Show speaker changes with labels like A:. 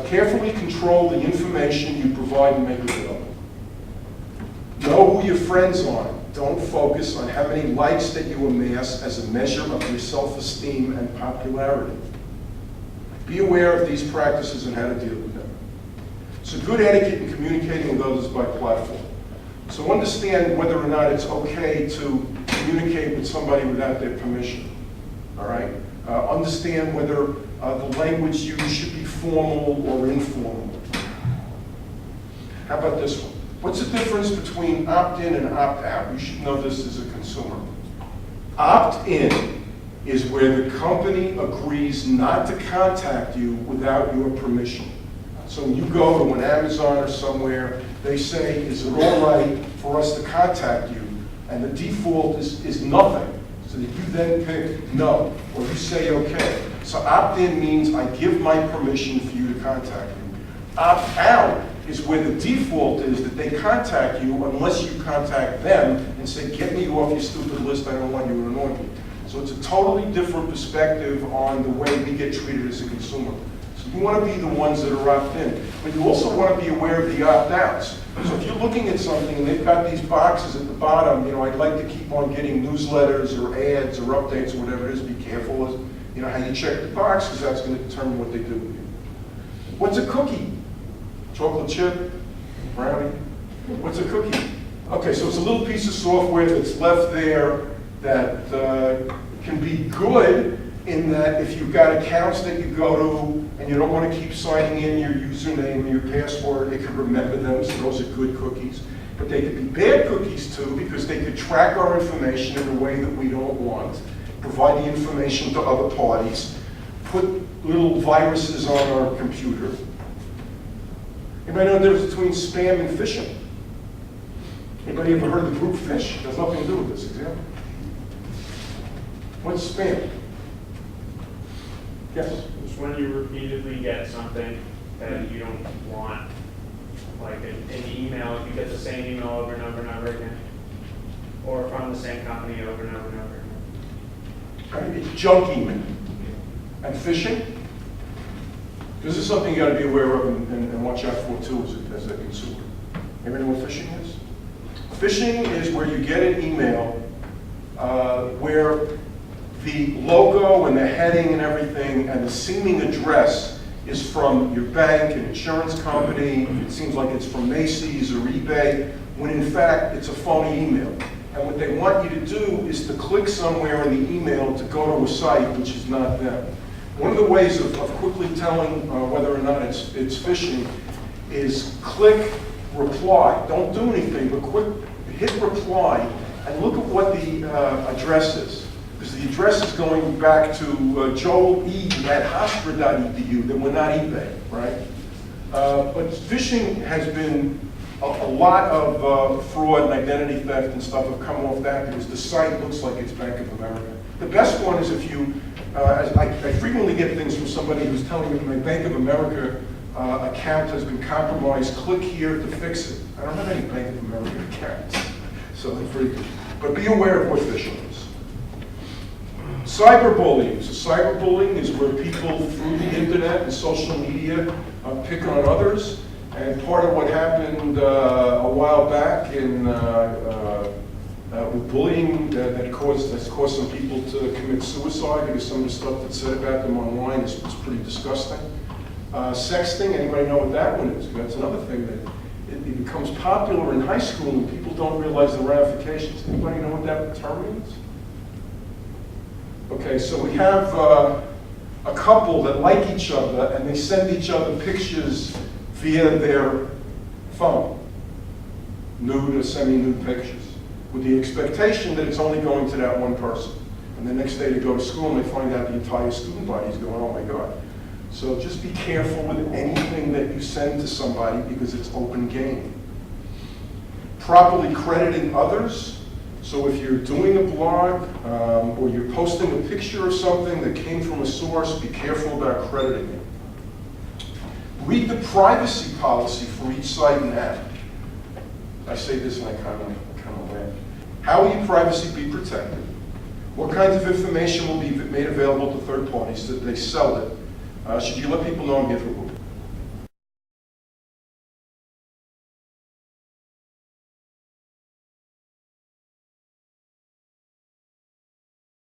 A: Carefully control the information you provide and make available. Know who your friends are. Don't focus on how many likes that you amass as a measure of your self-esteem and popularity. Be aware of these practices and how to deal with them. So good etiquette in communicating with others by platform. So understand whether or not it's okay to communicate with somebody without their permission. All right? Understand whether the language used should be formal or informal. How about this one? What's the difference between opt-in and opt-out? You should know this as a consumer. Opt-in is where the company agrees not to contact you without your permission. So when you go to an Amazon or somewhere, they say, is it all right for us to contact you? And the default is nothing. So that you then pick no, or you say okay. So opt-in means I give my permission for you to contact me. Opt-out is where the default is that they contact you unless you contact them and say, get me off your stupid list, I don't want you to annoy me. So it's a totally different perspective on the way we get treated as a consumer. So you want to be the ones that are opt-in, but you also want to be aware of the opt-outs. So if you're looking at something and they've got these boxes at the bottom, I'd like to keep on getting newsletters or ads or updates or whatever it is, be careful as how you check the box, because that's going to determine what they do with you. What's a cookie? Chocolate chip? Brownie? What's a cookie? Okay, so it's a little piece of software that's left there that can be good in that if you've got accounts that you go to and you don't want to keep signing in your username and your password, it can remember them, so those are good cookies. But they could be bad cookies too, because they could track our information in a way that we don't want, provide the information to other parties, put little viruses on our computer. Anybody know the difference between spam and phishing? Anybody ever heard of the group phish? It has nothing to do with this example. What's spam? Yes?
B: It's when you repeatedly get something that you don't want. Like in the email, if you get the same email over and over and over again. Or from the same company over and over and over again.
A: It's junk email. And phishing? This is something you got to be aware of and watch out for too as a consumer. Anybody know what phishing is? Phishing is where you get an email where the logo and the heading and everything and the seeming address is from your bank, an insurance company. It seems like it's from Macy's or eBay, when in fact it's a phony email. And what they want you to do is to click somewhere in the email to go to a site which is not them. One of the ways of quickly telling whether or not it's phishing is click reply. Don't do anything, but hit reply and look at what the address is. Because the address is going back to Joel E. at Hofstra.edu, then we're not eBay, right? But phishing has been a lot of fraud and identity theft and stuff have come off that because the site looks like it's Bank of America. The best one is if you, I frequently get things from somebody who's telling me my Bank of America account has been compromised, click here to fix it. I don't have any Bank of America accounts, so they're pretty good. But be aware of what phishing is. Cyberbullying. So cyberbullying is where people through the internet and social media pick on others. And part of what happened a while back in with bullying has caused some people to commit suicide because some of the stuff that's said about them online is pretty disgusting. Sexting, anybody know what that one is? That's another thing that it becomes popular in high school and people don't realize the ramifications. Anybody know what that term means? Okay, so we have a couple that like each other and they send each other pictures via their phone, nude or semi-nude pictures, with the expectation that it's only going to that one person. And the next day they go to school and they find out the entire student body is going, oh my God. So just be careful with anything that you send to somebody because it's open game. Properly crediting others. So if you're doing a blog or you're posting a picture of something that came from a source, be careful about crediting it. Read the privacy policy for each site and app. I say this and I kind of laugh. How will your privacy be protected? What kinds of information will be made available to third parties that they sell it? Should you let people know I'm here for